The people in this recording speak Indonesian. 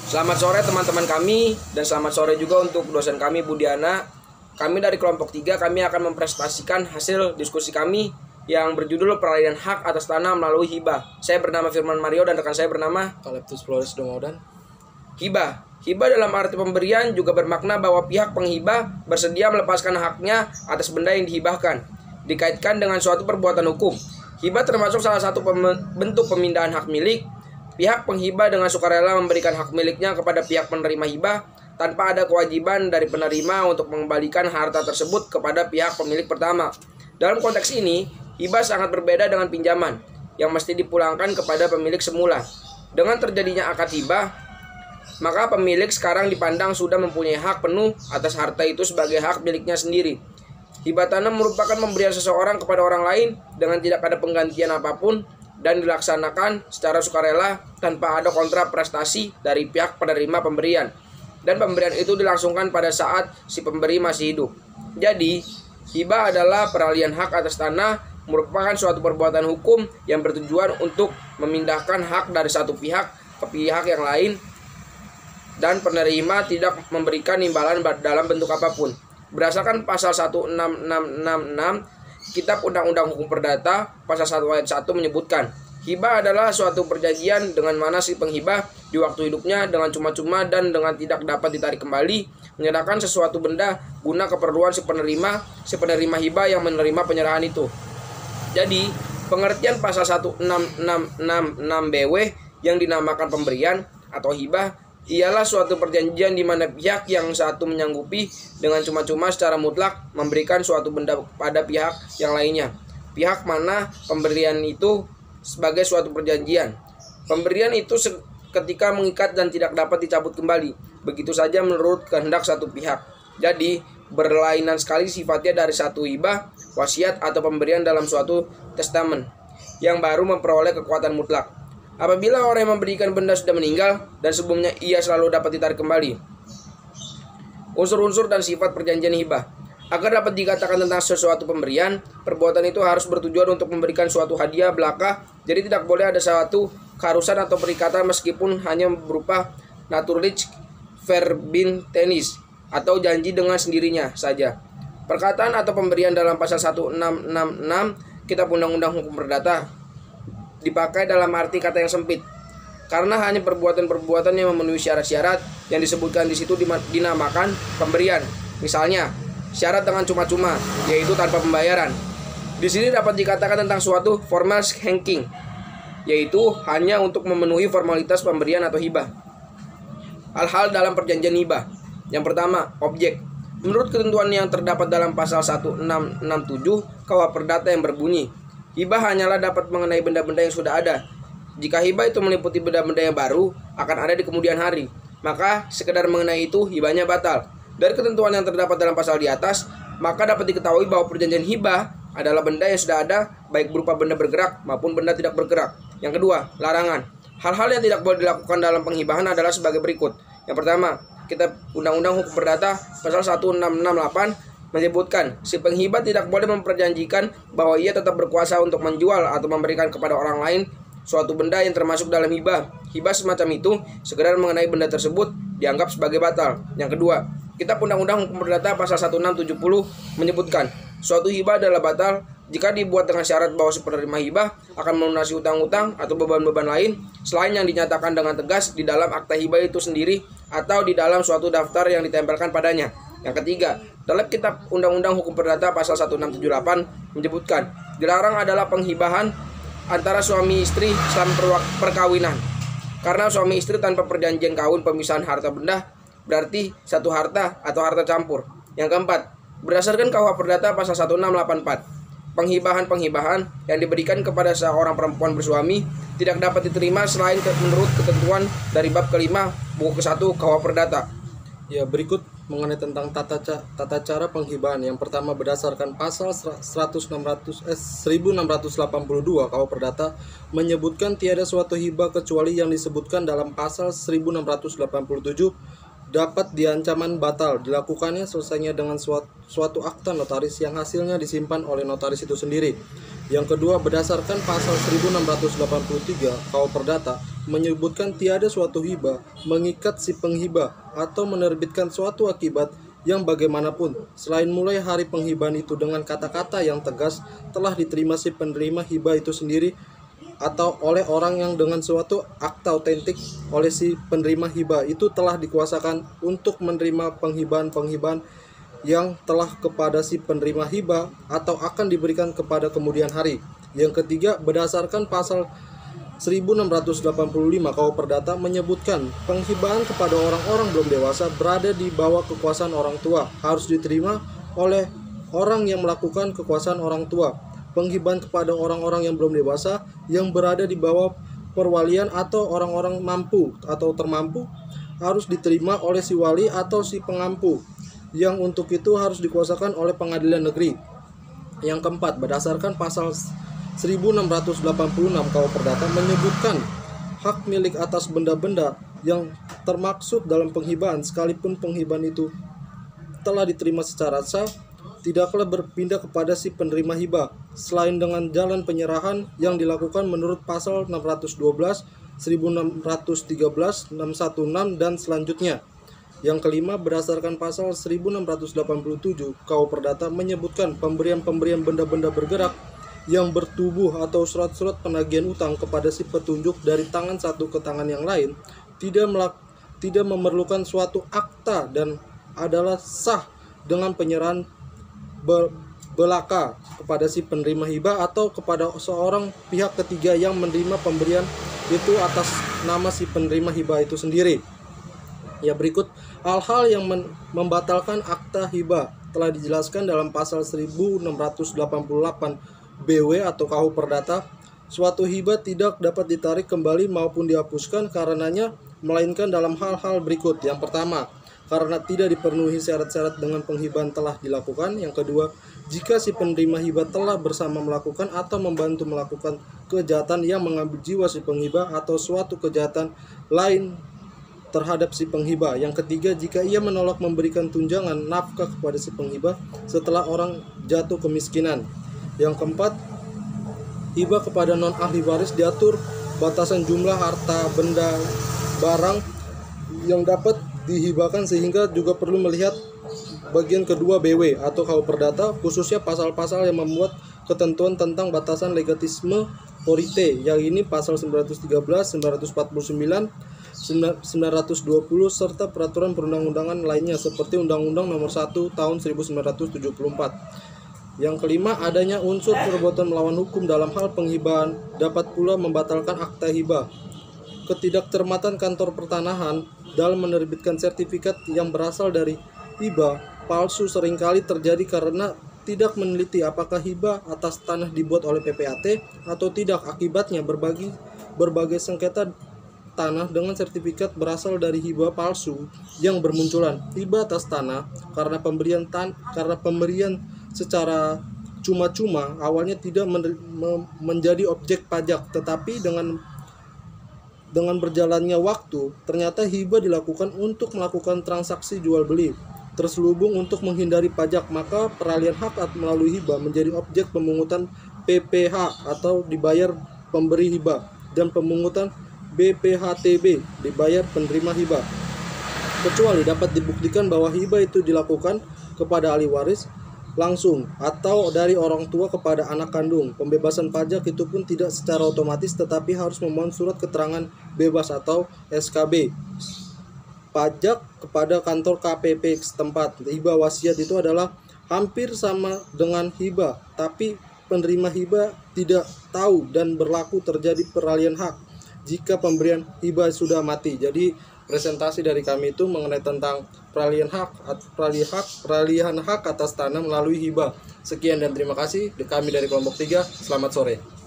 Selamat sore teman-teman kami dan selamat sore juga untuk dosen kami Bu Diana. Kami dari kelompok 3 kami akan mempresentasikan hasil diskusi kami yang berjudul peralihan hak atas tanah melalui hibah. Saya bernama Firman Mario dan rekan saya bernama Kaleptus Flores Domaudan. Hibah. Hibah dalam arti pemberian juga bermakna bahwa pihak penghibah bersedia melepaskan haknya atas benda yang dihibahkan. Dikaitkan dengan suatu perbuatan hukum. Hibah termasuk salah satu bentuk pemindahan hak milik. Pihak penghibah dengan sukarela memberikan hak miliknya kepada pihak penerima hibah tanpa ada kewajiban dari penerima untuk mengembalikan harta tersebut kepada pihak pemilik pertama. Dalam konteks ini, hibah sangat berbeda dengan pinjaman yang mesti dipulangkan kepada pemilik semula. Dengan terjadinya akad hibah, maka pemilik sekarang dipandang sudah mempunyai hak penuh atas harta itu sebagai hak miliknya sendiri. Hibah tanah merupakan pemberian seseorang kepada orang lain dengan tidak ada penggantian apapun dan dilaksanakan secara sukarela tanpa ada kontrak prestasi dari pihak penerima pemberian. Dan pemberian itu dilangsungkan pada saat si pemberi masih hidup. Jadi, hibah adalah peralihan hak atas tanah merupakan suatu perbuatan hukum yang bertujuan untuk memindahkan hak dari satu pihak ke pihak yang lain dan penerima tidak memberikan imbalan dalam bentuk apapun. Berdasarkan pasal 1666 Kitab Undang-Undang Hukum Perdata, pasal 1 ayat 1 menyebutkan, hibah adalah suatu perjanjian dengan mana si penghibah di waktu hidupnya dengan cuma-cuma dan dengan tidak dapat ditarik kembali menyerahkan sesuatu benda guna keperluan si penerima hibah yang menerima penyerahan itu. Jadi, pengertian pasal 1666 BW yang dinamakan pemberian atau hibah ialah suatu perjanjian di mana pihak yang satu menyanggupi dengan cuma-cuma secara mutlak memberikan suatu benda pada pihak yang lainnya. Pihak mana pemberian itu sebagai suatu perjanjian. Pemberian itu ketika mengikat dan tidak dapat dicabut kembali. Begitu saja menurut kehendak satu pihak. Jadi, berlainan sekali sifatnya dari satu hibah, wasiat atau pemberian dalam suatu testamen yang baru memperoleh kekuatan mutlak. Apabila orang yang memberikan benda sudah meninggal dan sebelumnya ia selalu dapat ditarik kembali. Unsur-unsur dan sifat perjanjian hibah. Agar dapat dikatakan tentang sesuatu pemberian, perbuatan itu harus bertujuan untuk memberikan suatu hadiah belaka. Jadi tidak boleh ada suatu keharusan atau perikatan meskipun hanya berupa naturlich verbintenis atau janji dengan sendirinya saja. Perkataan atau pemberian dalam pasal 1666 Kitab Undang-Undang Hukum Perdata dipakai dalam arti kata yang sempit karena hanya perbuatan-perbuatan yang memenuhi syarat-syarat yang disebutkan di situ dinamakan pemberian. Misalnya, syarat dengan cuma-cuma, yaitu tanpa pembayaran. Di sini dapat dikatakan tentang suatu formal schenking, yaitu hanya untuk memenuhi formalitas pemberian atau hibah. Hal-hal dalam perjanjian hibah. Yang pertama, objek. Menurut ketentuan yang terdapat dalam pasal 1667 KUH Perdata yang berbunyi, hibah hanyalah dapat mengenai benda-benda yang sudah ada. Jika hibah itu meliputi benda-benda yang baru akan ada di kemudian hari, maka sekedar mengenai itu hibahnya batal. Dari ketentuan yang terdapat dalam pasal di atas, maka dapat diketahui bahwa perjanjian hibah adalah benda yang sudah ada, baik berupa benda bergerak maupun benda tidak bergerak. Yang kedua, larangan. Hal-hal yang tidak boleh dilakukan dalam penghibahan adalah sebagai berikut. Yang pertama, Kitab Undang-Undang Hukum Perdata pasal 1668 menyebutkan si penghibah tidak boleh memperjanjikan bahwa ia tetap berkuasa untuk menjual atau memberikan kepada orang lain suatu benda yang termasuk dalam hibah. Hibah semacam itu sekedar mengenai benda tersebut dianggap sebagai batal. Yang kedua, Kitab Undang-Undang Hukum Perdata pasal 1670 menyebutkan suatu hibah adalah batal jika dibuat dengan syarat bahwa si penerima hibah akan melunasi utang-utang atau beban-beban lain selain yang dinyatakan dengan tegas di dalam akta hibah itu sendiri atau di dalam suatu daftar yang ditempelkan padanya. Yang ketiga, dalam Kitab Undang-Undang Hukum Perdata pasal 1678 menyebutkan dilarang adalah penghibahan antara suami istri selama perkawinan. Karena suami istri tanpa perjanjian kawin pemisahan harta benda berarti satu harta atau harta campur. Yang keempat, berdasarkan KUH Perdata pasal 1684, penghibahan yang diberikan kepada seorang perempuan bersuami tidak dapat diterima selain menurut ketentuan dari bab kelima buku ke-1 KUH Perdata. Ya, berikut mengenai tentang tata cara penghibahan. Yang pertama, berdasarkan pasal 1682 KUH Perdata menyebutkan tiada suatu hibah kecuali yang disebutkan dalam pasal 1687 dapat diancaman batal dilakukannya selesainya dengan suatu akta notaris yang hasilnya disimpan oleh notaris itu sendiri. Yang kedua, berdasarkan pasal 1683 KUH Perdata menyebutkan tiada suatu hibah mengikat si penghibah atau menerbitkan suatu akibat yang bagaimanapun selain mulai hari penghibahan itu dengan kata-kata yang tegas telah diterima si penerima hibah itu sendiri atau oleh orang yang dengan suatu akta otentik oleh si penerima hibah itu telah dikuasakan untuk menerima penghibahan-penghibahan yang telah kepada si penerima hibah atau akan diberikan kepada kemudian hari. Yang ketiga, berdasarkan pasal 1685 KUH Perdata menyebutkan penghibahan kepada orang-orang belum dewasa berada di bawah kekuasaan orang tua harus diterima oleh orang yang melakukan kekuasaan orang tua. Penghibahan kepada orang-orang yang belum dewasa yang berada di bawah perwalian atau orang-orang mampu atau termampu harus diterima oleh si wali atau si pengampu yang untuk itu harus dikuasakan oleh pengadilan negeri. Yang keempat, berdasarkan pasal 1686 KUH Perdata menyebutkan hak milik atas benda-benda yang termaksud dalam penghibahan sekalipun penghibahan itu telah diterima secara sah tidaklah berpindah kepada si penerima hibah selain dengan jalan penyerahan yang dilakukan menurut pasal 612, 1613, 616 dan selanjutnya. Yang kelima, berdasarkan pasal 1687 KUH Perdata menyebutkan pemberian-pemberian benda-benda bergerak yang bertubuh atau surat-surat penagihan utang kepada si petunjuk dari tangan satu ke tangan yang lain tidak memerlukan suatu akta dan adalah sah dengan penyerahan belaka kepada si penerima hibah atau kepada seorang pihak ketiga yang menerima pemberian itu atas nama si penerima hibah itu sendiri. Ya, berikut hal-hal yang membatalkan akta hibah telah dijelaskan dalam pasal 1688 BW atau KUH Perdata. Suatu hibah tidak dapat ditarik kembali maupun dihapuskan karenanya melainkan dalam hal-hal berikut. Yang pertama, karena tidak dipenuhi syarat-syarat dengan penghibahan telah dilakukan. Yang kedua, jika si penerima hibah telah bersama melakukan atau membantu melakukan kejahatan yang mengambil jiwa si penghibah atau suatu kejahatan lain terhadap si penghibah. Yang ketiga, jika ia menolak memberikan tunjangan nafkah kepada si penghibah setelah orang jatuh kemiskinan. Yang keempat, hibah kepada non ahli waris diatur batasan jumlah harta benda barang yang dapat dihibahkan sehingga juga perlu melihat bagian kedua BW atau KUH Perdata khususnya pasal-pasal yang membuat ketentuan tentang batasan legatisme porite yang ini pasal 913, 949, 920 serta peraturan perundang-undangan lainnya seperti Undang-Undang Nomor 1 Tahun 1974. Yang kelima, adanya unsur perbuatan melawan hukum dalam hal penghibahan dapat pula membatalkan akta hibah. Ketidakcermatan kantor pertanahan dalam menerbitkan sertifikat yang berasal dari hibah palsu seringkali terjadi karena tidak meneliti apakah hibah atas tanah dibuat oleh PPAT atau tidak. Akibatnya berbagai sengketa tanah dengan sertifikat berasal dari hibah palsu yang bermunculan. Hibah atas tanah karena pemberian secara cuma-cuma awalnya tidak menjadi objek pajak, tetapi dengan berjalannya waktu ternyata hibah dilakukan untuk melakukan transaksi jual beli terselubung untuk menghindari pajak, maka peralihan hak melalui hibah menjadi objek pemungutan PPh atau dibayar pemberi hibah dan pemungutan BPHTB dibayar penerima hibah, kecuali dapat dibuktikan bahwa hibah itu dilakukan kepada ahli waris langsung atau dari orang tua kepada anak kandung. Pembebasan pajak itu pun tidak secara otomatis tetapi harus memohon surat keterangan bebas atau SKB pajak kepada kantor KPP setempat. Hibah wasiat itu adalah hampir sama dengan hibah, tapi penerima hibah tidak tahu dan berlaku terjadi peralihan hak jika pemberian hibah sudah mati. Jadi presentasi dari kami itu mengenai tentang peralihan hak atas tanah melalui hibah. Sekian dan terima kasih. Kami dari kelompok 3, selamat sore.